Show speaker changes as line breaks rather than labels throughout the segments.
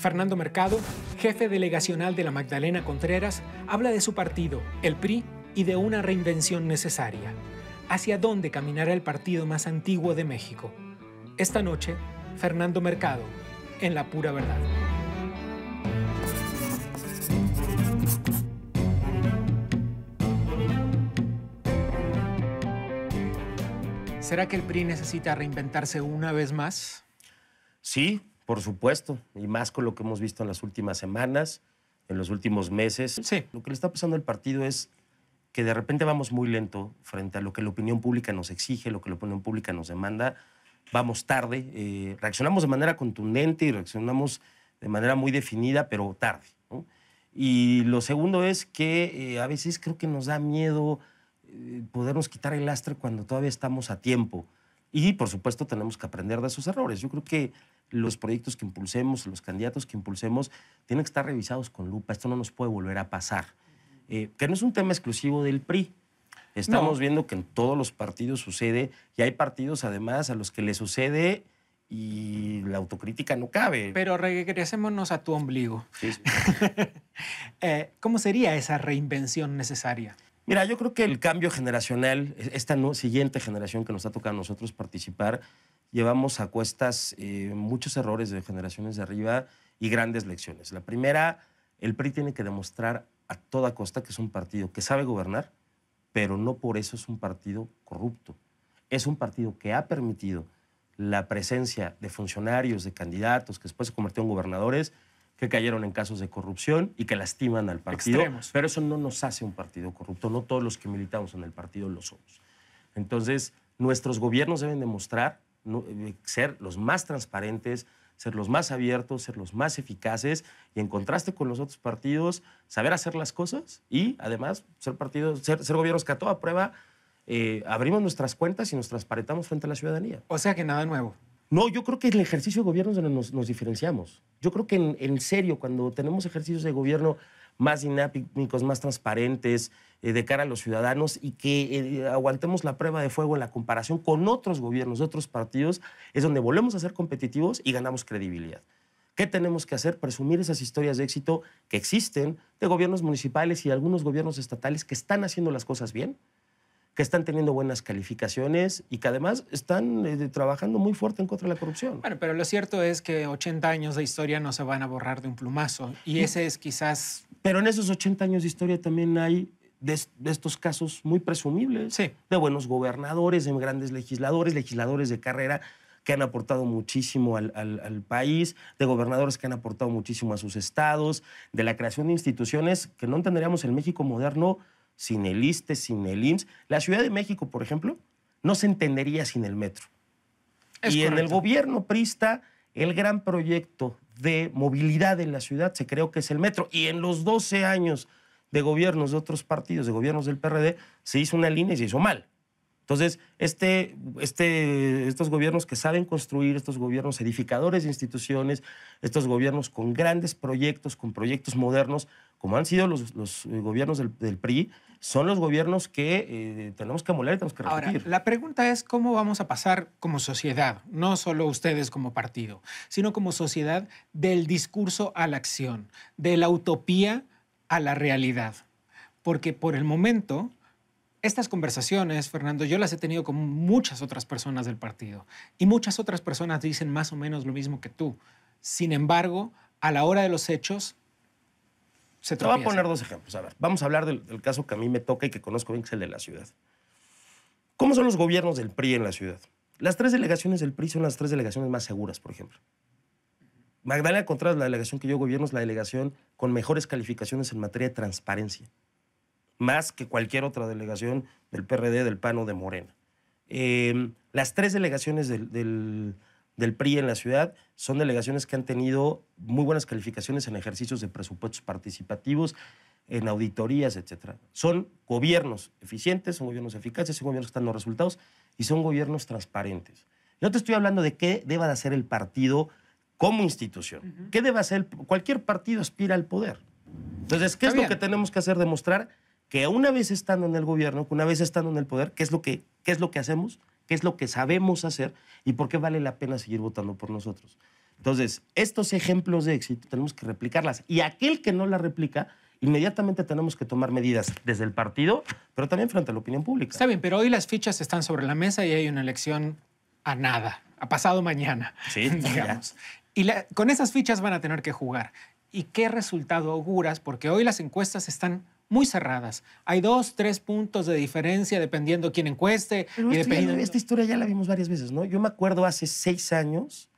Fernando Mercado, jefe delegacional de la Magdalena Contreras, habla de su partido, el PRI, y de una reinvención necesaria. ¿Hacia dónde caminará el partido más antiguo de México? Esta noche, Fernando Mercado, en La Pura Verdad. ¿Será que el PRI necesita reinventarse una vez más?
Sí, por supuesto, y más con lo que hemos visto en las últimas semanas, en los últimos meses.
Sí.
Lo que le está pasando al partido es que de repente vamos muy lento frente a lo que la opinión pública nos exige, lo que la opinión pública nos demanda. Vamos tarde, reaccionamos de manera contundente y reaccionamos de manera muy definida, pero tarde, ¿no? Y lo segundo es que a veces creo que nos da miedo podernos quitar el lastre cuando todavía estamos a tiempo. Y, por supuesto, tenemos que aprender de esos errores. Yo creo que los proyectos que impulsemos, los candidatos que impulsemos, tienen que estar revisados con lupa. Esto no nos puede volver a pasar. Que no es un tema exclusivo del PRI. Estamos viendo que en todos los partidos sucede, y hay partidos, además, a los que les sucede y la autocrítica no cabe.
Pero regresémonos a tu ombligo.
Sí, sí.
¿Cómo sería esa reinvención necesaria?
Mira, yo creo que el cambio generacional, esta siguiente generación que nos ha tocado a nosotros participar, llevamos a cuestas muchos errores de generaciones de arriba y grandes lecciones. La primera, el PRI tiene que demostrar a toda costa que es un partido que sabe gobernar, pero no por eso es un partido corrupto. Es un partido que ha permitido la presencia de funcionarios, de candidatos que después se convirtieron en gobernadores, que cayeron en casos de corrupción y que lastiman al partido.
Extremos.
Pero eso no nos hace un partido corrupto. No todos los que militamos en el partido lo somos. Entonces, nuestros gobiernos deben demostrar ser los más transparentes, ser los más abiertos, ser los más eficaces y, en contraste con los otros partidos, saber hacer las cosas y, además, ser gobiernos que a toda prueba abrimos nuestras cuentas y nos transparentamos frente a la ciudadanía.
O sea que nada nuevo.
No, yo creo que en el ejercicio de gobierno es donde nos diferenciamos. Yo creo que en serio, cuando tenemos ejercicios de gobierno más dinámicos, más transparentes, de cara a los ciudadanos y que aguantemos la prueba de fuego en la comparación con otros gobiernos de otros partidos, es donde volvemos a ser competitivos y ganamos credibilidad. ¿Qué tenemos que hacer? Presumir esas historias de éxito que existen de gobiernos municipales y de algunos gobiernos estatales que están haciendo las cosas bien, que están teniendo buenas calificaciones y que además están trabajando muy fuerte en contra de la corrupción.
Bueno, pero lo cierto es que 80 años de historia no se van a borrar de un plumazo. Y ese es quizás...
Pero en esos 80 años de historia también hay de estos casos muy presumibles.
Sí.
De buenos gobernadores, de grandes legisladores de carrera que han aportado muchísimo al país, de gobernadores que han aportado muchísimo a sus estados, de la creación de instituciones que no entenderíamos el México moderno sin el ISSSTE, sin el IMSS. La Ciudad de México, por ejemplo, no se entendería sin el metro.
Es
y
correcto.
en el gobierno priista, el gran proyecto de movilidad en la ciudad se creó que es el metro. Y en los 12 años de gobiernos de otros partidos, de gobiernos del PRD, se hizo una línea y se hizo mal. Entonces, estos gobiernos que saben construir, estos gobiernos edificadores de instituciones, estos gobiernos con grandes proyectos, con proyectos modernos, como han sido los gobiernos del PRI, son los gobiernos que tenemos que emular y tenemos que repetir.
Ahora, la pregunta es cómo vamos a pasar como sociedad, no solo ustedes como partido, sino como sociedad del discurso a la acción, de la utopía a la realidad. Porque por el momento, estas conversaciones, Fernando, yo las he tenido con muchas otras personas del partido y muchas otras personas dicen más o menos lo mismo que tú. Sin embargo, a la hora de los hechos, se
Te voy
tropieza.
a poner dos ejemplos. A ver, vamos a hablar del caso que a mí me toca y que conozco bien, que es el de la ciudad. ¿Cómo son los gobiernos del PRI en la ciudad? Las 3 delegaciones del PRI son las 3 delegaciones más seguras, por ejemplo. Magdalena Contreras, la delegación que yo gobierno, es la delegación con mejores calificaciones en materia de transparencia, más que cualquier otra delegación del PRD, del PAN o de Morena. Las 3 delegaciones del PRI en la ciudad son delegaciones que han tenido muy buenas calificaciones en ejercicios de presupuestos participativos, en auditorías, etc. Son gobiernos eficientes, son gobiernos eficaces, son gobiernos que están dando resultados y son gobiernos transparentes. Yo te estoy hablando de qué deba de hacer el partido como institución. ¿Qué debe hacer? Cualquier partido aspira al poder. Entonces, ¿qué es lo que tenemos que hacer? Demostrar que una vez estando en el gobierno, una vez estando en el poder, ¿qué es lo que hacemos? ¿Qué es lo que sabemos hacer? ¿Y por qué vale la pena seguir votando por nosotros? Entonces, estos ejemplos de éxito tenemos que replicarlas. Y aquel que no la replica, inmediatamente tenemos que tomar medidas desde el partido, pero también frente a la opinión pública.
Está bien, pero hoy las fichas están sobre la mesa y hay una elección a nada, a pasado mañana,
Sí,
digamos. Y con esas fichas van a tener que jugar. ¿Y qué resultado auguras? Porque hoy las encuestas están muy cerradas. Hay 2, 3 puntos de diferencia dependiendo quién encueste.
Pero esta historia ya la vimos varias veces, ¿no? Yo me acuerdo hace 6 años,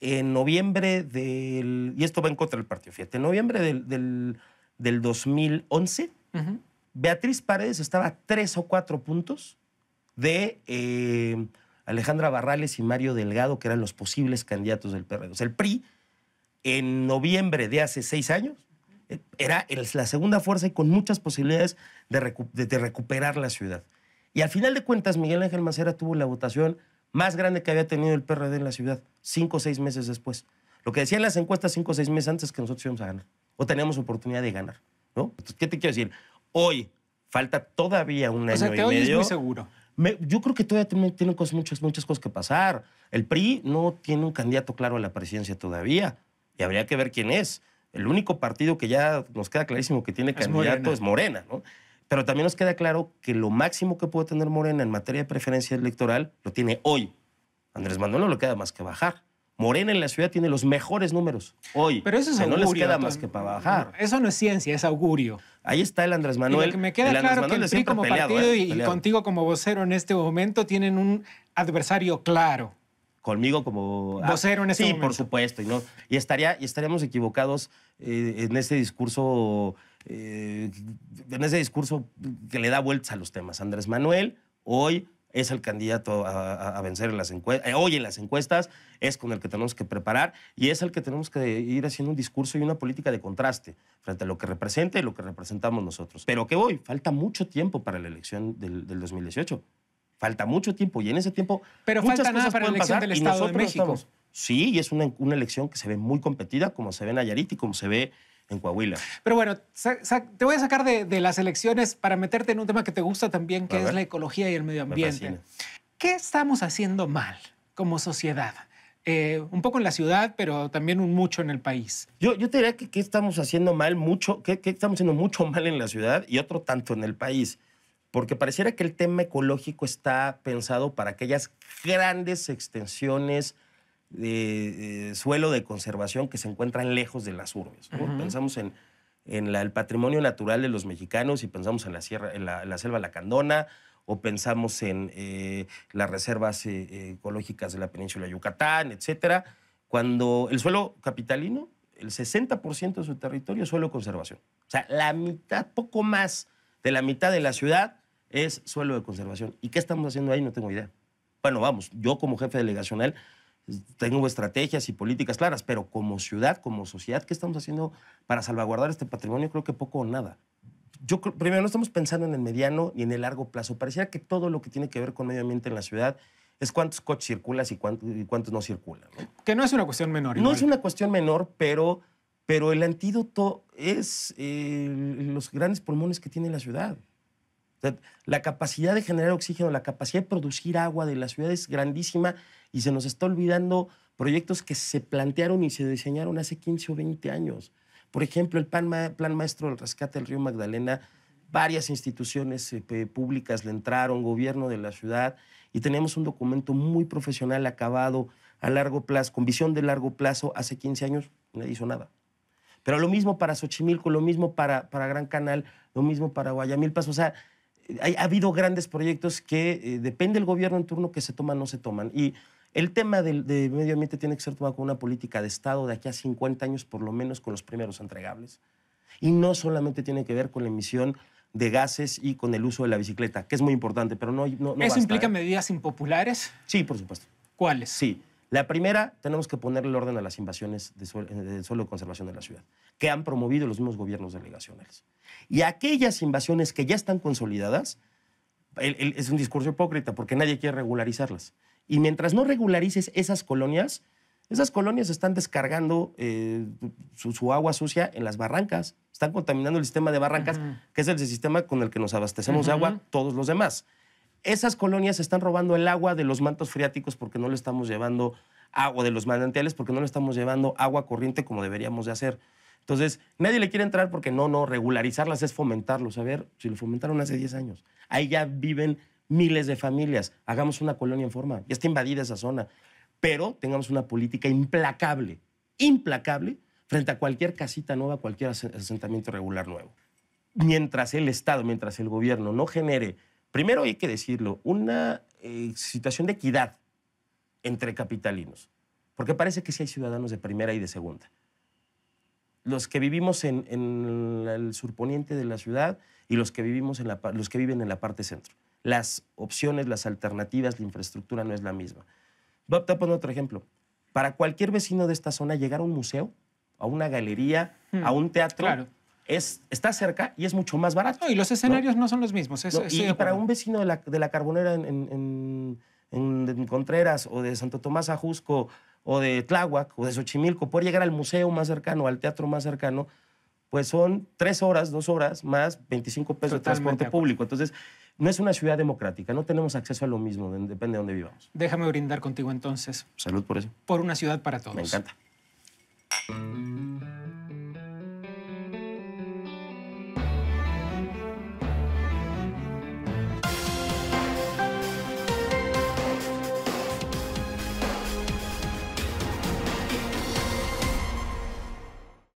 en noviembre del... Y esto va en contra del partido, fíjate. En noviembre del 2011, Beatriz Paredes estaba a 3 o 4 puntos de Alejandra Barrales y Mario Delgado, que eran los posibles candidatos del PRD. O sea, el PRI, en noviembre de hace 6 años, era la segunda fuerza y con muchas posibilidades de recuperar la ciudad. Y al final de cuentas, Miguel Ángel Mancera tuvo la votación más grande que había tenido el PRD en la ciudad, 5 o 6 meses después. Lo que decían las encuestas 5 o 6 meses antes, que nosotros íbamos a ganar, o teníamos oportunidad de ganar, ¿no? Entonces, ¿qué te quiero decir? Hoy falta todavía un año y medio.
O sea, que hoy es muy seguro.
Yo creo que todavía tienen muchas cosas que pasar. El PRI no tiene un candidato claro a la presidencia todavía, y habría que ver quién es. El único partido que ya nos queda clarísimo que tiene candidato es Morena, ¿no? Pero también nos queda claro que lo máximo que puede tener Morena en materia de preferencia electoral lo tiene hoy. Andrés Manuel no le queda más que bajar. Morena en la ciudad tiene los mejores números hoy.
Pero eso es augurio.
No les queda más que para bajar.
Eso no es ciencia, es augurio.
Ahí está el Andrés Manuel.
Y lo que me queda claro que el PRI como partido y contigo como vocero en este momento tienen un adversario claro.
Conmigo como
vocero en este momento.
Sí, por supuesto. Y estaríamos equivocados en ese discurso que le da vueltas a los temas. Andrés Manuel hoy es el candidato a vencer en las encuestas. Hoy en las encuestas es con el que tenemos que preparar y es el que tenemos que ir haciendo un discurso y una política de contraste frente a lo que representa y lo que representamos nosotros. Pero que hoy falta mucho tiempo para la elección del 2018. Falta mucho tiempo y en ese tiempo
pero
muchas
falta nada
cosas
para la
pueden
elección
pasar
del
y
Estado de
nosotros
México.
Sí, y es una elección que se ve muy competida, como se ve en Nayarit y como se ve en Coahuila.
Pero bueno, te voy a sacar de las elecciones para meterte en un tema que te gusta también, que es la ecología y el medio ambiente. ¿Qué estamos haciendo mal como sociedad? Un poco en la ciudad, pero también mucho en el país.
Yo te diría que estamos haciendo mal mucho, que estamos haciendo mucho mal en la ciudad y otro tanto en el país. Porque pareciera que el tema ecológico está pensado para aquellas grandes extensiones de suelo de conservación que se encuentran lejos de las urbes, ¿no? Pensamos en el patrimonio natural de los mexicanos y pensamos en la sierra, en la selva lacandona, o pensamos en las reservas ecológicas de la península de Yucatán, etcétera. Cuando el suelo capitalino, el 60% de su territorio es suelo de conservación. O sea, la mitad, poco más de la mitad de la ciudad es suelo de conservación. ¿Y qué estamos haciendo ahí? No tengo idea. Bueno, vamos, yo como jefe delegacional tengo estrategias y políticas claras, pero como ciudad, como sociedad, ¿qué estamos haciendo para salvaguardar este patrimonio? Creo que poco o nada. Primero, no estamos pensando en el mediano ni en el largo plazo. Pareciera que todo lo que tiene que ver con medio ambiente en la ciudad es cuántos coches circulan y cuántos no circulan, ¿no?
Que no es una cuestión menor.
No es una cuestión menor, pero el antídoto es los grandes pulmones que tiene la ciudad. O sea, la capacidad de generar oxígeno, la capacidad de producir agua de la ciudad es grandísima y se nos está olvidando proyectos que se plantearon y se diseñaron hace 15 o 20 años. Por ejemplo, el Plan Maestro del Rescate del Río Magdalena, varias instituciones públicas le entraron, gobierno de la ciudad, y teníamos un documento muy profesional, acabado, a largo plazo, con visión de largo plazo, hace 15 años, nadie hizo nada. Pero lo mismo para Xochimilco, lo mismo para Gran Canal, lo mismo para Guayamilpas, o sea, ha habido grandes proyectos que depende del gobierno en turno que se toman o no se toman. Y el tema del medio ambiente tiene que ser tomado con una política de Estado de aquí a 50 años, por lo menos con los primeros entregables. Y no solamente tiene que ver con la emisión de gases y con el uso de la bicicleta, que es muy importante, pero no
¿Eso
basta,
implica medidas impopulares?
Sí, por supuesto.
¿Cuáles?
Sí. La primera, tenemos que ponerle el orden a las invasiones de suelo de conservación de la ciudad, que han promovido los mismos gobiernos delegacionales. Y aquellas invasiones que ya están consolidadas, es un discurso hipócrita, porque nadie quiere regularizarlas. Y mientras no regularices esas colonias están descargando su agua sucia en las barrancas, están contaminando el sistema de barrancas, que es el sistema con el que nos abastecemos de agua todos los demás. Esas colonias están robando el agua de los mantos freáticos porque no lo estamos llevando agua de los manantiales porque no le estamos llevando agua corriente como deberíamos de hacer. Entonces, nadie le quiere entrar porque no, regularizarlas es fomentarlos. A ver, si lo fomentaron hace 10 años. Ahí ya viven miles de familias. Hagamos una colonia en forma. Ya está invadida esa zona. Pero tengamos una política implacable, implacable, frente a cualquier casita nueva, cualquier asentamiento irregular nuevo. Mientras el Estado, mientras el gobierno no genere, primero hay que decirlo, una situación de equidad entre capitalinos. Porque parece que sí hay ciudadanos de primera y de segunda. Los que vivimos en el surponiente de la ciudad y los que viven en la parte centro. Las opciones, las alternativas, la infraestructura no es la misma. Voy a poner otro ejemplo. Para cualquier vecino de esta zona, llegar a un museo, a una galería, a un teatro,
claro.
Está cerca y es mucho más barato.
No, y los escenarios no son los mismos.
Y para un vecino de la Carbonera en Contreras o de Santo Tomás Ajusco o de Tláhuac o de Xochimilco, poder llegar al museo más cercano, al teatro más cercano, pues son 3 horas, 2 horas más 25 pesos de transporte público. Entonces, no es una ciudad democrática, no tenemos acceso a lo mismo, depende de dónde vivamos.
Déjame brindar contigo entonces.
Salud por eso.
Por una ciudad para todos.
Me encanta.